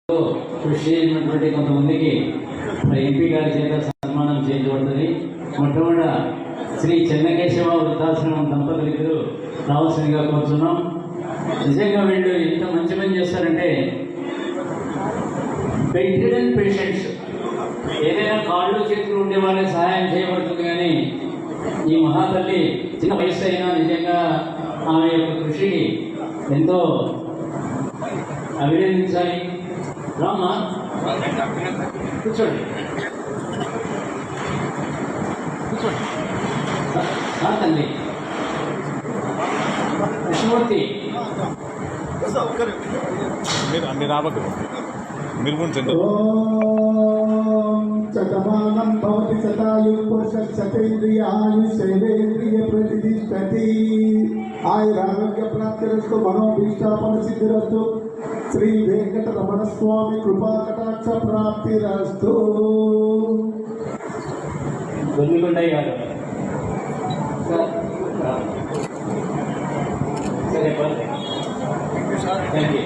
కృషి చేసినటువంటి కొంతమందికి ఎంపీ గారి చేత సన్మానం చేయబడుతుంది. మొట్టమొదట శ్రీ చెన్నకేశవ వృద్ధాశ్రమం దంపతులు రావాల్సిందిగా కోరుతున్నాం. నిజంగా వీళ్ళు ఎంత మంచి పని చేస్తారంటే, బెడ్ రిడెన్ పేషెంట్స్ ఏదైనా కాళ్ళు చేతులు ఉండే వాళ్ళకి సహాయం చేయబడుతుంది. కానీ ఈ మహాతల్లి చిన్న వయసు అయినా నిజంగా ఆమె యొక్క కృషిని ఎంతో అభినందించాలి. రామా కూర్చోండి, కూర్చోండి. తల్లి కృష్ణమూర్తి మీరు రావద్దు, మీరు కొంచెం శతమానం భవతి శతాయు పురుష శతేంద్రియాయుషేంద్రియ ప్రతిష్టతి. ఆయురారోగ్య ప్రాప్తిరస్తు, మనోభీష్టాపన సిద్ధిరస్తు. శ్రీ వెంకటరమణ స్వామి కృపా కటాక్ష ప్రాప్తిరస్తు. గొల్లిగొండయ్య గారు సరే, థ్యాంక్ యూ.